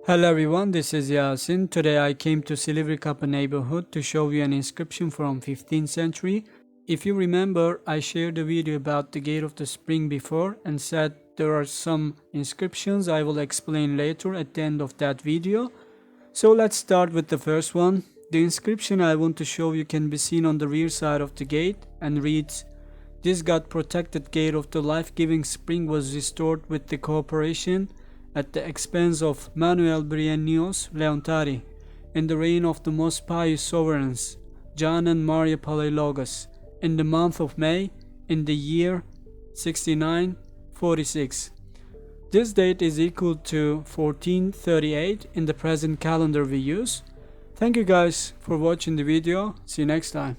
Hello everyone, this is Yasin. Today I came to Silivri Kapısı neighborhood to show you an inscription from 15th century. If you remember, I shared a video about the Gate of the Spring before and said there are some inscriptions I will explain later at the end of that video. So let's start with the first one. The inscription I want to show you can be seen on the rear side of the gate and reads, "This God-protected gate of the life-giving spring was restored with the cooperation at the expense of Manuel briennios Leontari, in the reign of the most pious sovereigns, John and Maria Palaiologos, in the month of May, in the year 6946. This date is equal to 1438 in the present calendar we use. Thank you guys for watching the video. See you next time.